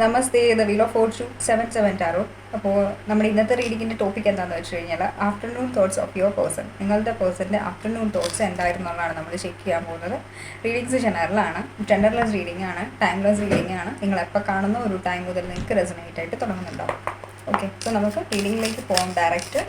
Namaste, the wheel of Fortune 7/7 tarot. അപ്പോൾ നമ്മുടെ ഇന്നത്തെ റീഡിങ്ങിൻ്റെ ടോപ്പിക് എന്താണെന്ന് വെച്ച് കഴിഞ്ഞാൽ afternoon thoughts of your person. നിങ്ങളുടെ പേഴ്സൻ്റെ ആഫ്റ്റർനൂൺ തോട്ട്സ് എന്തായിരുന്നുള്ളതാണ് നമ്മൾ ചെക്ക് ചെയ്യാൻ പോകുന്നത്. റീഡിങ്സ് ജനറലാണ്, ജെൻഡർലെസ് റീഡിംഗ് ആണ്, ടൈംലെസ് റീഡിംഗ് ആണ്. നിങ്ങൾ എപ്പോൾ കാണുന്ന ഒരു ടൈം മുതൽ നിങ്ങൾക്ക് റെസനേറ്റ് ആയിട്ട് തുടങ്ങുന്നുണ്ടാവും. ഓക്കെ, സോ നമുക്ക് റീഡിങ്ങിലേക്ക് പോകാം ഡയറക്റ്റ്.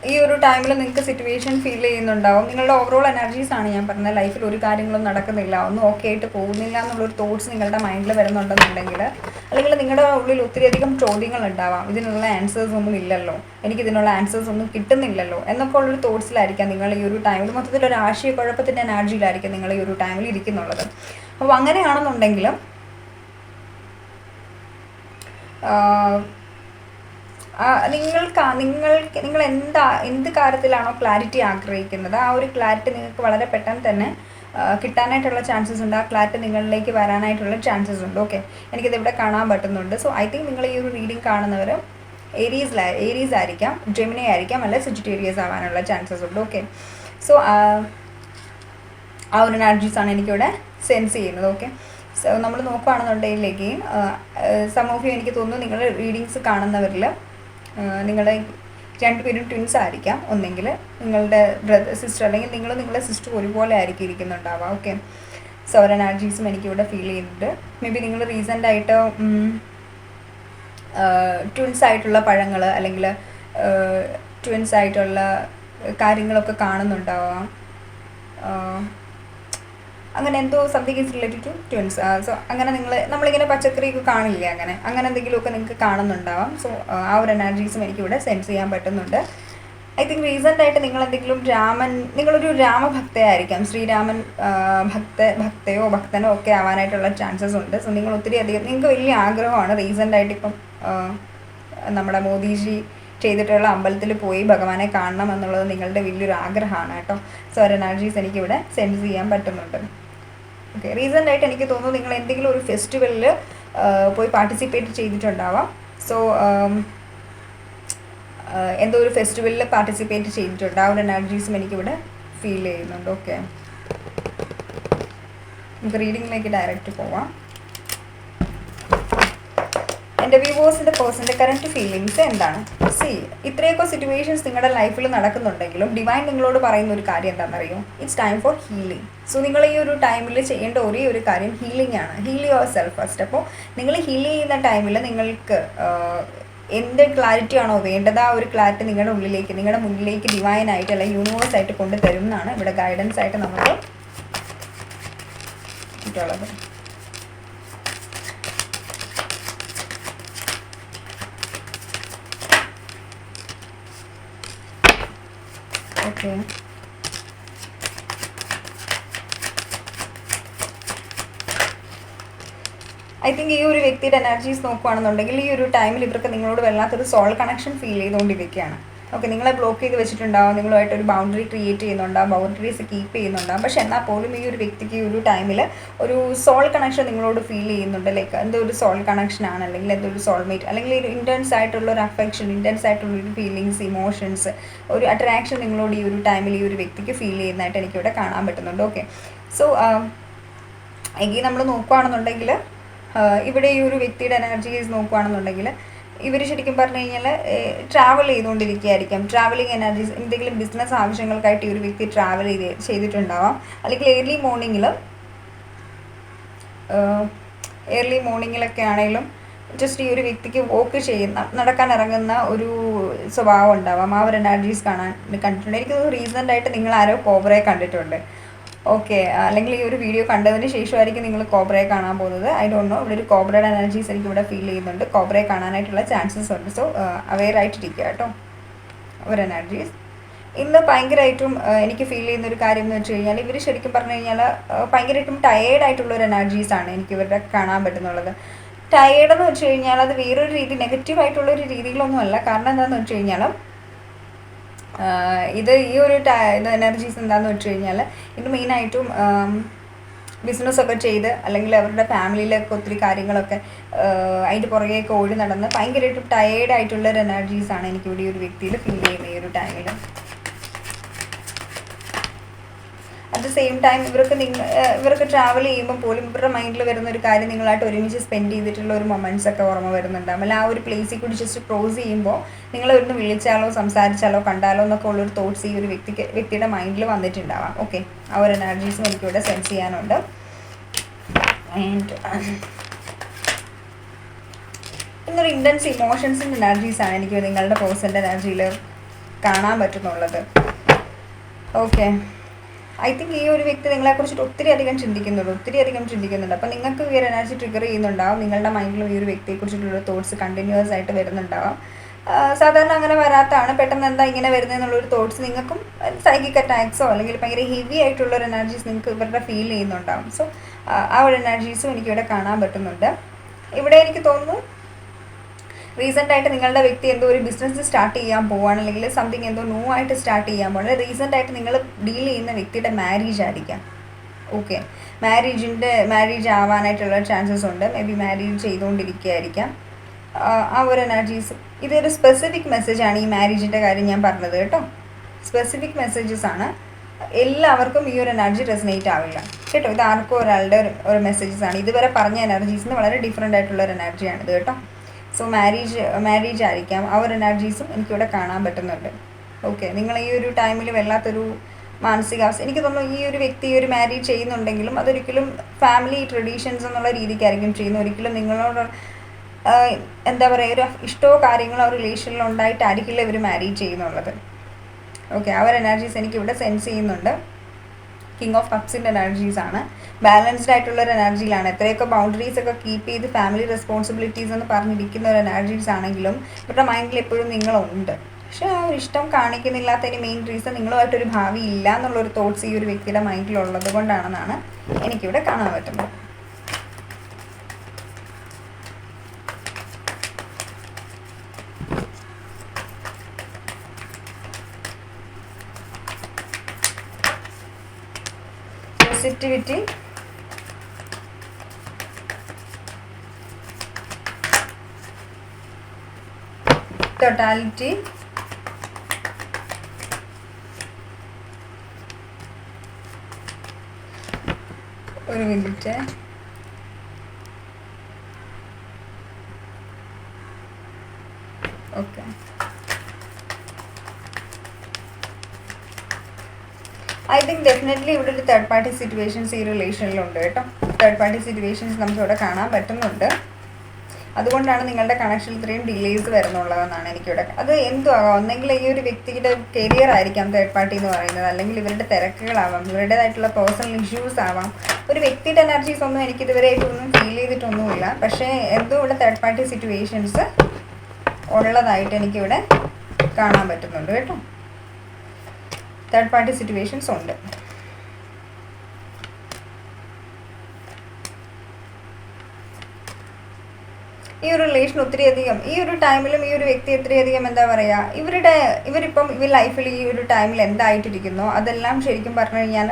ഈ ഒരു ടൈമിൽ നിങ്ങൾക്ക് സിറ്റുവേഷൻ ഫീൽ ചെയ്യുന്നുണ്ടാവും. നിങ്ങളുടെ ഓവറോൾ എനർജീസ് ആണ് ഞാൻ പറഞ്ഞത്. ലൈഫിൽ ഒരു കാര്യങ്ങളും നടക്കുന്നില്ല, ഒന്നും ഓക്കെ ആയിട്ട് പോകുന്നില്ല എന്നുള്ളൊരു തോട്ട്സ് നിങ്ങളുടെ മൈൻഡിൽ വരുന്നുണ്ടെന്നുണ്ടെങ്കിൽ, അല്ലെങ്കിൽ നിങ്ങളുടെ ഉള്ളിൽ ഒത്തിരിയധികം ചോദ്യങ്ങൾ ഉണ്ടാവാം. ഇതിനുള്ള ആൻസേഴ്സ് ഒന്നും ഇല്ലല്ലോ, എനിക്കിതിനുള്ള ആൻസേഴ്സ് ഒന്നും കിട്ടുന്നില്ലല്ലോ എന്നൊക്കെ ഉള്ളൊരു തോട്ട്സിലായിരിക്കാം നിങ്ങൾ ഈ ഒരു ടൈമിൽ. മൊത്തത്തിൽ ഒരു ആശയക്കുഴപ്പത്തിൻ്റെ എനർജിയിലായിരിക്കും നിങ്ങൾ ഈ ഒരു ടൈമിൽ ഇരിക്കുന്നുള്ളത്. അപ്പോൾ അങ്ങനെയാണെന്നുണ്ടെങ്കിലും നിങ്ങൾ എന്ത് കാര്യത്തിലാണോ ക്ലാരിറ്റി ആഗ്രഹിക്കുന്നത്, ആ ഒരു ക്ലാരിറ്റി നിങ്ങൾക്ക് വളരെ പെട്ടെന്ന് തന്നെ കിട്ടാനായിട്ടുള്ള ചാൻസസ് ഉണ്ട്. ആ ക്ലാരിറ്റി നിങ്ങളിലേക്ക് വരാനായിട്ടുള്ള ചാൻസസ് ഉണ്ട്. ഓക്കെ, എനിക്കിത് ഇവിടെ കാണാൻ പറ്റുന്നുണ്ട്. സോ ഐ തിങ്ക് നിങ്ങൾ ഈ ഒരു റീഡിംഗ് കാണുന്നവർ ഏരീസ് ആയിരിക്കാം, ജെമിനി ആയിരിക്കാം, അല്ല സെജിറ്റേറിയസ് ആവാനുള്ള ചാൻസസ് ഉണ്ട്. ഓക്കെ, സോ ആ ഒരു എനർജീസാണ് എനിക്കിവിടെ സെൻസ് ചെയ്യുന്നത്. ഓക്കെ, സോ നമ്മൾ നോക്കുകയാണെന്നുണ്ടെങ്കിലേക്ക് സം ഓഫ് യു, എനിക്ക് തോന്നുന്നു നിങ്ങൾ റീഡിങ്സ് കാണുന്നവരിൽ നിങ്ങളുടെ രണ്ടുപേരും ട്വിൻസ് ആയിരിക്കാം. ഒന്നെങ്കിൽ നിങ്ങളുടെ സിസ്റ്റർ, അല്ലെങ്കിൽ നിങ്ങളുടെ സിസ്റ്റർ ഒരുപോലെ ആയിരിക്കും ഇരിക്കുന്നുണ്ടാവുക. ഓക്കെ, സോ ഒരു എനർജീസും എനിക്കിവിടെ ഫീൽ ചെയ്യുന്നുണ്ട്. മേ ബി നിങ്ങൾ റീസെൻ്റായിട്ട് ട്വിൻസ് ആയിട്ടുള്ള പഴങ്ങൾ, അല്ലെങ്കിൽ ട്വിൻസ് ആയിട്ടുള്ള കാര്യങ്ങളൊക്കെ കാണുന്നുണ്ടാവാം. അങ്ങനെ എന്തോ something is related to twins. So അങ്ങനെ നമ്മളിങ്ങനെ പച്ചക്കറിയൊക്കെ കാണില്ലേ, അങ്ങനെ എന്തെങ്കിലുമൊക്കെ നിങ്ങൾക്ക് കാണുന്നുണ്ടാവാം. സോ ആ ഒരു എനർജീസും എനിക്കിവിടെ സെൻസ് ചെയ്യാൻ പറ്റുന്നുണ്ട്. ഐ തിങ്ക് റീസെൻ്റായിട്ട് നിങ്ങളൊരു രാമഭക്തയായിരിക്കാം. ശ്രീരാമൻ ഭക്തയോ ഭക്തനോ ഒക്കെ ആവാനായിട്ടുള്ള ചാൻസസ് ഉണ്ട്. സോ നിങ്ങൾ നിങ്ങൾക്ക് വലിയ ആഗ്രഹമാണ് റീസെൻ്റായിട്ട് ഇപ്പം നമ്മുടെ മോദിജി ചെയ്തിട്ടുള്ള അമ്പലത്തിൽ പോയി ഭഗവാനെ കാണണം എന്നുള്ളത് നിങ്ങളുടെ വലിയൊരു ആഗ്രഹമാണ് കേട്ടോ. സോ ഒരു എനർജീസ് എനിക്കിവിടെ സെൻസ് ചെയ്യാൻ പറ്റുന്നുണ്ട്. ഓക്കെ, റീസെൻ്റായിട്ട് എനിക്ക് തോന്നുന്നു നിങ്ങൾ എന്തെങ്കിലും ഒരു ഫെസ്റ്റിവലിൽ പോയി പാർട്ടിസിപ്പേറ്റ് ചെയ്തിട്ടുണ്ടാവാം. സോ എന്തോ ഒരു ഫെസ്റ്റിവലിൽ പാർട്ടിസിപ്പേറ്റ് ചെയ്തിട്ടുണ്ട്. ആ ഒരു എനർജീസും എനിക്കിവിടെ ഫീൽ ചെയ്യുന്നുണ്ട്. ഓക്കെ, നമുക്ക് റീഡിങ്ങിലേക്ക് ഡയറക്റ്റ് പോവാം. എൻ്റെ വ്യൂവേഴ്സിൻ്റെ പേഴ്സൻ്റെ കറൻറ്റ് ഫീലിങ്സ് എന്താണ്? ഇത്രയൊക്കെ സിറ്റുവേഷൻസ് നിങ്ങളുടെ ലൈഫിൽ നടക്കുന്നുണ്ടെങ്കിലും ഡിവൈൻ നിങ്ങളോട് പറയുന്ന ഒരു കാര്യം എന്താണെന്നറിയോ? It's time for healing. So നിങ്ങൾ ഈ ഒരു ടൈമിൽ ചെയ്യേണ്ട ഒരേ ഒരു കാര്യം ഹീലിംഗ് ആണ്. Heal yourself first. അപ്പോൾ നിങ്ങൾ ഹീൽ ചെയ്യുന്ന ടൈമിൽ നിങ്ങൾക്ക് എന്ത് ക്ലാരിറ്റി ആണോ വേണ്ടത്, ആ ഒരു ക്ലാരിറ്റി നിങ്ങളുടെ മുന്നിലേക്ക് ഡിവൈനായിട്ട് അല്ലെങ്കിൽ യൂണിവേഴ്സായിട്ട് കൊണ്ടുതരും എന്നാണ് ഇവിടെ ഗൈഡൻസ് ആയിട്ട് നമുക്ക് കിട്ടുള്ളത്. ഓക്കെ, ഐ തിങ്ക് ഈ ഒരു വ്യക്തിയുടെ എനർജീസ് നോക്കുകയാണെന്നുണ്ടെങ്കിൽ ഈ ഒരു ടൈമിൽ ഇവർക്ക് നിങ്ങളോട് വല്ലാത്തൊരു സോൾ കണക്ഷൻ ഫീൽ ചെയ്തുകൊണ്ടിരിക്കുകയാണ്. ഓക്കെ, നിങ്ങളെ ബ്ലോക്ക് ചെയ്ത് വെച്ചിട്ടുണ്ടാവും, നിങ്ങളുമായിട്ടൊരു ബൗണ്ടറി ക്രിയേറ്റ് ചെയ്യുന്നുണ്ടാവും, ബൗണ്ടറീസ് കീപ്പ് ചെയ്യുന്നുണ്ടാവും. പക്ഷെ എന്നാൽ പോലും ഈ ഒരു വ്യക്തിക്ക് ഈ ഒരു ടൈമിൽ ഒരു സോൾ കണക്ഷൻ നിങ്ങളോട് ഫീൽ ചെയ്യുന്നുണ്ട്. ലൈക്ക് എന്തോ ഒരു സോൾ കണക്ഷനാണ്, അല്ലെങ്കിൽ എന്തോ ഒരു സോൾമേറ്റ്, അല്ലെങ്കിൽ ഒരു ഇൻറ്റൻസ് ആയിട്ടുള്ള ഒരു അഫെക്ഷൻ, ഇൻറ്റൻസ് ആയിട്ടുള്ളൊരു ഫീലിങ്സ്, ഇമോഷൻസ്, ഒരു അട്രാക്ഷൻ നിങ്ങളോട് ഈ ഒരു ടൈമിൽ ഈ ഒരു വ്യക്തിക്ക് ഫീൽ ചെയ്യുന്നതായിട്ട് എനിക്കിവിടെ കാണാൻ പറ്റുന്നുണ്ട്. ഓക്കെ, സോ എങ്കിൽ നമ്മൾ നോക്കുകയാണെന്നുണ്ടെങ്കിൽ ഇവിടെ ഈ ഒരു വ്യക്തിയുടെ എനർജീസ് നോക്കുകയാണെന്നുണ്ടെങ്കിൽ ഇവർ ശരിക്കും പറഞ്ഞു കഴിഞ്ഞാൽ ട്രാവൽ ചെയ്തുകൊണ്ടിരിക്കുകയായിരിക്കാം. ട്രാവലിംഗ് എനർജീസ്, എന്തെങ്കിലും ബിസിനസ് ആവശ്യങ്ങൾക്കായിട്ട് ഈ ഒരു വ്യക്തി ട്രാവൽ ചെയ്തിട്ടുണ്ടാവാം. അല്ലെങ്കിൽ ഏർലി മോർണിംഗിലൊക്കെ ആണെങ്കിലും ജസ്റ്റ് ഈ ഒരു വ്യക്തിക്ക് നടക്കാൻ ഇറങ്ങുന്ന ഒരു സ്വഭാവം ഉണ്ടാവാം. ആ ഒരു എനർജീസ് കണ്ടിട്ടുണ്ട്. എനിക്ക് റീസെൻ്റായിട്ട് നിങ്ങൾ ആരോ കോബ്രയെ കണ്ടിട്ടുണ്ട്. ഓക്കെ, അല്ലെങ്കിൽ ഈ ഒരു വീഡിയോ കണ്ടതിന് ശേഷമായിരിക്കും നിങ്ങൾ കോബ്രയെ കാണാൻ പോകുന്നത്. I don't know. ഇവിടെ ഒരു കോബ്രയുടെ എനർജീസ് എനിക്കിവിടെ ഫീൽ ചെയ്യുന്നുണ്ട്. കോബ്രയെ കാണാനായിട്ടുള്ള ചാൻസസ് ഉണ്ട്. സോ അവെയർ ആയിട്ടിരിക്കുക കേട്ടോ. ഒരു എനർജീസ് ഇന്ന് ഭയങ്കരമായിട്ടും എനിക്ക് ഫീൽ ചെയ്യുന്ന ഒരു കാര്യം എന്ന് വെച്ച് കഴിഞ്ഞാൽ ഇവർ ശരിക്കും പറഞ്ഞു കഴിഞ്ഞാൽ ഭയങ്കരമായിട്ടും ടയേർഡായിട്ടുള്ളൊരു എനർജീസാണ് എനിക്ക് ഇവരുടെ കാണാൻ പറ്റുന്നുള്ളത്. ടയേർഡെന്ന് വെച്ച് കഴിഞ്ഞാൽ അത് വേറൊരു രീതി, നെഗറ്റീവായിട്ടുള്ളൊരു രീതിയിലൊന്നും അല്ല. കാരണം എന്താണെന്ന് വെച്ച് കഴിഞ്ഞാൽ ഇത് ഈ ഒരു ഇത് എനർജീസ് എന്താണെന്ന് വെച്ച് കഴിഞ്ഞാൽ ഇത് മെയിനായിട്ടും ബിസിനസ്സൊക്കെ ചെയ്ത് അല്ലെങ്കിൽ അവരുടെ ഫാമിലിയിലൊക്കെ ഒത്തിരി കാര്യങ്ങളൊക്കെ അതിൻ്റെ പുറകെയൊക്കെ ഓടി നടന്ന് ഭയങ്കരമായിട്ടും ടയേർഡായിട്ടുള്ളൊരു എനർജീസാണ് എനിക്കിവിടെ ഈ ഒരു വ്യക്തിയിൽ ഫീൽ ചെയ്യുന്നത് ഈ ഒരു ടൈമിൽ. അറ്റ് ദ സെയിം ടൈം ഇവർക്ക് ട്രാവൽ ചെയ്യുമ്പോൾ പോലും ഇവരുടെ മൈൻഡിൽ വരുന്ന ഒരു കാര്യം നിങ്ങളായിട്ട് ഒരുമിച്ച് സ്പെൻഡ് ചെയ്തിട്ടുള്ള ഒരു മൊമെൻറ്റ്സ് ഒക്കെ ഓർമ്മ വരുന്നുണ്ടാവും. അല്ല ആ ഒരു പ്ലേസിൽ കൂടി ജസ്റ്റ് ക്രോസ് ചെയ്യുമ്പോൾ നിങ്ങളൊന്ന് വിളിച്ചാലോ സംസാരിച്ചാലോ കണ്ടാലോ എന്നൊക്കെ ഉള്ളൊരു തോട്ട്സ് ഈ ഒരു വ്യക്തിയുടെ മൈൻഡിൽ വന്നിട്ടുണ്ടാവാം. ഓക്കെ, ആ ഒരു എനർജീസും എനിക്കിവിടെ സെൻസ് ചെയ്യാനുണ്ട്. ആൻഡ് ഇന്നൊരു ഇൻറ്റൻസ് ഇമോഷൻസിൻ്റെ എനർജീസാണ് എനിക്ക് നിങ്ങളുടെ പേഴ്സൻ്റെ എനർജിയിൽ കാണാൻ പറ്റുന്നുള്ളത്. ഓക്കെ, ഐ തിങ്ക് ഈ ഒരു വ്യക്തി നിങ്ങളെക്കുറിച്ചിട്ട് ഒത്തിരി അധികം ചിന്തിക്കുന്നുണ്ട്. അപ്പോൾ നിങ്ങൾക്ക് ഈ ഒരു എനർജി ട്രിഗർ ചെയ്യുന്നുണ്ടാവും. നിങ്ങളുടെ മൈൻഡിലും ഈ ഒരു വ്യക്തിയെക്കുറിച്ചിട്ടുള്ള തോട്ട്സ് കണ്ടിന്യൂസ് ആയിട്ട് വരുന്നുണ്ടാവാം. സാധാരണ അങ്ങനെ വരാത്തതാണ്. പെട്ടെന്ന് എന്താ ഇങ്ങനെ വരുന്നതെന്നുള്ളൊരു തോട്ട്സ് നിങ്ങൾക്കും സൈക്കിക് അറ്റാക്സോ അല്ലെങ്കിൽ ഭയങ്കര ഹെവി ആയിട്ടുള്ളൊരു എനർജീസ് നിങ്ങൾക്ക് ഇവരുടെ ഫീൽ ചെയ്യുന്നുണ്ടാവും. സോ ആ ഒരു എനർജീസും എനിക്കിവിടെ കാണാൻ പറ്റുന്നുണ്ട്. ഇവിടെ എനിക്ക് തോന്നുന്നു റീസെൻ്റായിട്ട് നിങ്ങളുടെ വ്യക്തി എന്തോ ഒരു ബിസിനസ് സ്റ്റാർട്ട് ചെയ്യാൻ പോവുകയാണ്, അല്ലെങ്കിൽ സംതിങ് എന്തോ ന്യൂ ആയിട്ട് സ്റ്റാർട്ട് ചെയ്യാൻ പോകുന്നത്. റീസെൻ്റായിട്ട് നിങ്ങൾ ഡീൽ ചെയ്യുന്ന വ്യക്തിയുടെ മാരേജ് ആയിരിക്കാം. ഓക്കെ, മാരേജ് ആവാനായിട്ടുള്ള ചാൻസസ് ഉണ്ട്. മേ ബി മാരേജ് ചെയ്തുകൊണ്ടിരിക്കുകയായിരിക്കാം. ആ ഒരു എനർജീസ് ഇതൊരു സ്പെസിഫിക് മെസ്സേജാണ് ഈ മാരേജിൻ്റെ കാര്യം ഞാൻ പറഞ്ഞത് കേട്ടോ. സ്പെസിഫിക് മെസ്സേജസ് ആണ്. എല്ലാവർക്കും ഈ ഒരു എനർജി റെസനേറ്റ് ആവില്ല കേട്ടോ. ഇത് ആർക്കും ഒരാളുടെ ഒരു മെസ്സേജസ് ആണ്. ഇതുവരെ പറഞ്ഞ എനർജീസിന് വളരെ ഡിഫറെൻ്റ് ആയിട്ടുള്ളൊരു എനർജിയാണിത് കേട്ടോ. സോ മാരേജ് ആയിരിക്കാം. ആ ഒരു എനർജീസും എനിക്കിവിടെ കാണാൻ പറ്റുന്നുണ്ട്. ഓക്കെ, നിങ്ങൾ ഈ ഒരു ടൈമിൽ വല്ലാത്തൊരു മാനസികാവസ്ഥ എനിക്ക് തോന്നുന്നു. ഈ ഒരു വ്യക്തി ഒരു മാരേജ് ചെയ്യുന്നുണ്ടെങ്കിലും അതൊരിക്കലും ഫാമിലി ട്രഡീഷൻസ് എന്നുള്ള രീതിക്കായിരിക്കും ചെയ്യുന്നത്. ഒരിക്കലും നിങ്ങളോട് എന്താ പറയുക ഒരു ഇഷ്ടമോ കാര്യങ്ങളോ റിലേഷനിൽ ഉണ്ടായിട്ടായിരിക്കില്ല ഇവർ മാരേജ് ചെയ്യുന്നുള്ളത്. ഓക്കെ, ആ ഒരു എനർജീസ് എനിക്കിവിടെ സെൻസ് ചെയ്യുന്നുണ്ട്. കിങ് ഓഫ് കപ്സിൻ്റെ എനർജീസാണ്. ബാലൻസ്ഡ് ആയിട്ടുള്ളൊരു എനർജിയിലാണ്. എത്രയൊക്കെ ബൗണ്ടറീസ് ഒക്കെ കീപ്പ് ചെയ്ത് ഫാമിലി റെസ്പോൺസിബിലിറ്റീസ് എന്ന് പറഞ്ഞിരിക്കുന്ന ഒരു എനർജീസ് ആണെങ്കിലും ഇവരുടെ മൈൻഡിൽ എപ്പോഴും നിങ്ങളുണ്ട്. പക്ഷേ ആ ഒരു ഇഷ്ടം കാണിക്കുന്നില്ലാത്തതിന് മെയിൻ റീസൺ നിങ്ങളുമായിട്ടൊരു ഭാവി ഇല്ല എന്നുള്ളൊരു തോട്ട്സ് ഈ ഒരു വ്യക്തിയുടെ മൈൻഡിലുള്ളത് കൊണ്ടാണെന്നാണ് എനിക്കിവിടെ കാണാൻ പറ്റുന്നത്. പോസിറ്റിവിറ്റി, ടോട്ടാലിറ്റി, ഒരു minute, okay. I think definitely ഇവിടെ ഒരു തേർഡ് പാർട്ടി സിറ്റുവേഷൻസ് ഈ റിലേഷനിലുണ്ട് കേട്ടോ. തേർഡ് പാർട്ടി സിറ്റുവേഷൻസ് നമുക്കിവിടെ കാണാൻ പറ്റുന്നുണ്ട്. അതുകൊണ്ടാണ് നിങ്ങളുടെ കണക്ഷൻ ഇത്രയും ഡിലേസ് വരുന്നുള്ളതെന്നാണ് എനിക്കിവിടെ. അത് എന്തും ആകാം. ഒന്നെങ്കിൽ ഈ ഒരു വ്യക്തിയുടെ കരിയർ ആയിരിക്കാം തേർഡ് പാർട്ടി എന്ന് പറയുന്നത്, അല്ലെങ്കിൽ ഇവരുടെ തിരക്കുകളാവാം, ഇവരുടേതായിട്ടുള്ള പേഴ്സണൽ ഇഷ്യൂസ് ആവാം. ഒരു വ്യക്തിയുടെ എനർജീസ് ഒന്നും എനിക്ക് ഇതുവരെയായിട്ടൊന്നും ഫീൽ ചെയ്തിട്ടൊന്നുമില്ല. പക്ഷേ എന്തോ ഇവിടെ തേർഡ് പാർട്ടി സിറ്റുവേഷൻസ് ഉള്ളതായിട്ട് എനിക്കിവിടെ കാണാൻ പറ്റുന്നുണ്ട് കേട്ടോ. തേർഡ് പാർട്ടി സിറ്റുവേഷൻസ് ഉണ്ട്. ഈ ഒരു റിലേഷൻ ഒത്തിരിയധികം ഈ ഒരു ടൈമിലും ഈ ഒരു വ്യക്തി ഒത്തിരിയധികം എന്താ പറയുക ഇവരിപ്പം ലൈഫിൽ ഈ ഒരു ടൈമിൽ എന്തായിട്ടിരിക്കുന്നോ അതെല്ലാം ശരിക്കും പറഞ്ഞു കഴിഞ്ഞാൽ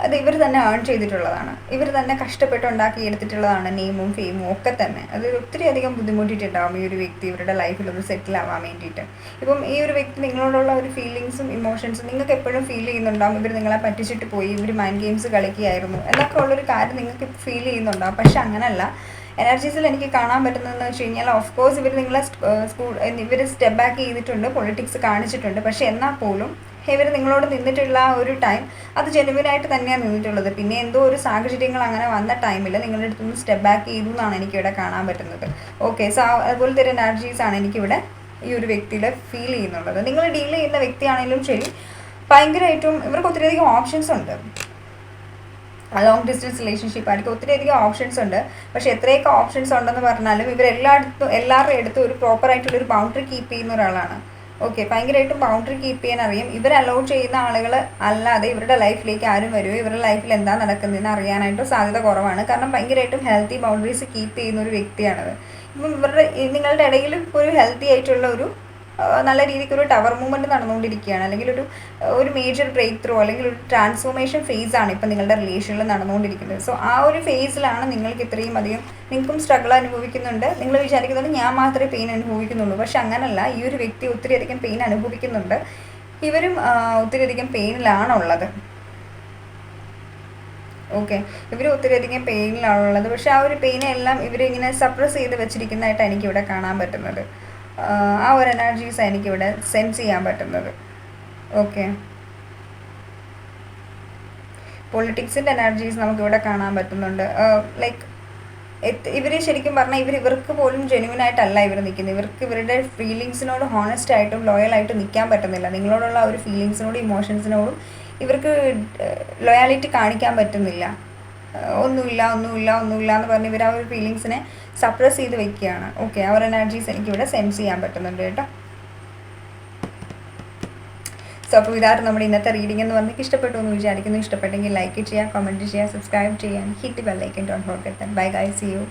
അത് ഇവർ തന്നെ ഏൺ ചെയ്തിട്ടുള്ളതാണ്. ഇവർ തന്നെ കഷ്ടപ്പെട്ട് ഉണ്ടാക്കിയെടുത്തിട്ടുള്ളതാണ്. നെയിമും ഫെയിമും ഒക്കെ തന്നെ അത് ഒത്തിരിയധികം ബുദ്ധിമുട്ടിയിട്ടുണ്ടാവും ഈ ഒരു വ്യക്തി ഇവരുടെ ലൈഫിൽ ഒരു സെറ്റിൽ ആവാൻ വേണ്ടിയിട്ട്. ഇപ്പം ഈ ഒരു വ്യക്തി നിങ്ങളോടുള്ള ഒരു ഫീലിങ്സും ഇമോഷൻസും നിങ്ങൾക്ക് എപ്പോഴും ഫീൽ ചെയ്യുന്നുണ്ടാവും. ഇവർ നിങ്ങളെ പറ്റിച്ചിട്ട് പോയി, ഇവർ മൈൻഡ് ഗെയിംസ് കളിക്കുകയായിരുന്നു എന്നൊക്കെ ഉള്ളൊരു കാര്യം നിങ്ങൾക്ക് ഫീൽ ചെയ്യുന്നുണ്ടാവും. പക്ഷെ അങ്ങനല്ല. എനർജീസിൽ എനിക്ക് കാണാൻ പറ്റുന്നതെന്ന് വെച്ച് കഴിഞ്ഞാൽ ഓഫ് കോഴ്സ് ഇവർ നിങ്ങളെ ഇവർ സ്റ്റെപ്പ് ബാക്ക് ചെയ്തിട്ടുണ്ട്, പൊളിറ്റിക്സ് കാണിച്ചിട്ടുണ്ട്. പക്ഷെ എന്നാൽ പോലും ഇവർ നിങ്ങളോട് നിന്നിട്ടുള്ള ഒരു ടൈം അത് ജെനുവിനായിട്ട് തന്നെയാണ് നിന്നിട്ടുള്ളത്. പിന്നെ എന്തോ ഒരു സാഹചര്യങ്ങൾ അങ്ങനെ വന്ന ടൈമിൽ നിങ്ങളുടെ അടുത്തുനിന്ന് സ്റ്റെപ്പ് ബാക്ക് ചെയ്തു എന്നാണ് എനിക്കിവിടെ കാണാൻ പറ്റുന്നത്. ഓക്കെ, സോ അതുപോലത്തെ ഒരു എനർജീസാണ് എനിക്കിവിടെ ഈ ഒരു വ്യക്തിയുടെ ഫീൽ ചെയ്യുന്നുള്ളത്. നിങ്ങൾ ഡീൽ ചെയ്യുന്ന വ്യക്തിയാണെങ്കിലും ശരി, ഭയങ്കരമായിട്ടും ഇവർക്ക് ഒത്തിരിയധികം ഓപ്ഷൻസ് ഉണ്ട്. ലോങ് ഡിസ്റ്റൻസ് റിലേഷൻഷിപ്പ് ആയിരിക്കും, ഒത്തിരിയധികം ഓപ്ഷൻസ് ഉണ്ട്. പക്ഷേ എത്രയൊക്കെ ഓപ്ഷൻസ് ഉണ്ടെന്ന് പറഞ്ഞാലും എല്ലാവരുടെ അടുത്തും ഒരു പ്രോപ്പറായിട്ടുള്ളൊരു ബൗണ്ടറി കീപ്പ് ചെയ്യുന്ന ഒരാളാണ്. ഓക്കെ, ഭയങ്കരമായിട്ടും ബൗണ്ടറി കീപ്പ് ചെയ്യാൻ അറിയും. ഇവർ അലോ ചെയ്യുന്ന ആളുകൾ അല്ലാതെ ഇവരുടെ ലൈഫിലേക്ക് ആരും വരുമോ, ഇവരുടെ ലൈഫിൽ എന്താ നടക്കുന്നതെന്ന് അറിയാനായിട്ട് സാധ്യത കുറവാണ്. കാരണം ഭയങ്കരമായിട്ടും ഹെൽത്തി ബൗണ്ടറീസ് കീപ്പ് ചെയ്യുന്ന ഒരു വ്യക്തിയാണത്. ഇപ്പം നിങ്ങളുടെ ഇടയിൽ ഒരു ഹെൽത്തി ആയിട്ടുള്ള ഒരു നല്ല രീതിക്ക് ഒരു ടവർ മൂവ്മെൻറ്റ് നടന്നുകൊണ്ടിരിക്കുകയാണ്, അല്ലെങ്കിൽ ഒരു മേജർ ബ്രേക്ക് ത്രൂ അല്ലെങ്കിൽ ഒരു ട്രാൻസ്ഫോർമേഷൻ ഫേസാണ് ഇപ്പം നിങ്ങളുടെ റിലേഷനിൽ നടന്നുകൊണ്ടിരിക്കുന്നത്. സോ ആ ഒരു ഫേസിലാണ് നിങ്ങൾക്ക് ഇത്രയും അധികം, നിങ്ങൾക്കും സ്ട്രഗിൾ അനുഭവിക്കുന്നുണ്ട്. നിങ്ങൾ വിചാരിക്കുന്നുണ്ട് ഞാൻ മാത്രമേ പെയിൻ അനുഭവിക്കുന്നുള്ളൂ, പക്ഷെ അങ്ങനല്ല. ഈ ഒരു വ്യക്തി ഒത്തിരി അധികം പെയിൻ അനുഭവിക്കുന്നുണ്ട്. ഇവരും ഒത്തിരി അധികം പെയിനിലാണുള്ളത്. ഓക്കെ, ഇവർ ഒത്തിരി അധികം പെയിനിലാണുള്ളത്. പക്ഷേ ആ ഒരു പെയിനെ എല്ലാം ഇവരിങ്ങനെ സപ്രസ് ചെയ്ത് വെച്ചിരിക്കുന്നതായിട്ടാണ് എനിക്കിവിടെ കാണാൻ പറ്റുന്നത്. ആ ഒരു എനർജീസാണ് എനിക്കിവിടെ സെൻസ് ചെയ്യാൻ പറ്റുന്നത്. ഓക്കെ, പൊളിറ്റിക്സിൻ്റെ എനർജീസ് നമുക്കിവിടെ കാണാൻ പറ്റുന്നുണ്ട്. ലൈക്ക് ഇവർ ശരിക്കും പറഞ്ഞാൽ ഇവർക്ക് പോലും ജെന്യുവനായിട്ടല്ല ഇവർ നിൽക്കുന്നത്. ഇവർക്ക് ഇവരുടെ ഫീലിങ്സിനോട് ഹോണസ്റ്റ് ആയിട്ടും ലോയലായിട്ടും നിൽക്കാൻ പറ്റുന്നില്ല. നിങ്ങളോടുള്ള ആ ഒരു ഫീലിങ്സിനോടും ഇമോഷൻസിനോടും ഇവർക്ക് ലോയാലിറ്റി കാണിക്കാൻ പറ്റുന്നില്ല. ഒന്നുമില്ല എന്ന് പറഞ്ഞ് ഇവർ ആ ഒരു ഫീലിങ്സിനെ സപ്രസ് ചെയ്ത് വെക്കുകയാണ്. ഓക്കെ, ആ ഒരു എനർജീസ് എനിക്കിവിടെ സെൻസ് ചെയ്യാൻ പറ്റുന്നുണ്ട് കേട്ടോ. സോ അപ്പോൾ ഇതായിരുന്നു നമ്മുടെ ഇന്നത്തെ റീഡിംഗ് എന്ന് പറഞ്ഞ് ഇഷ്ടപ്പെട്ടു എന്ന് വിചാരിക്കുന്നു. ഇഷ്ടപ്പെട്ടെങ്കിൽ ലൈക്ക് ചെയ്യുക, കമൻറ്റ് ചെയ്യുക, സബ്സ്ക്രൈബ് ചെയ്യാൻ, hit bell icon, don't forget that. Bye guys, see U.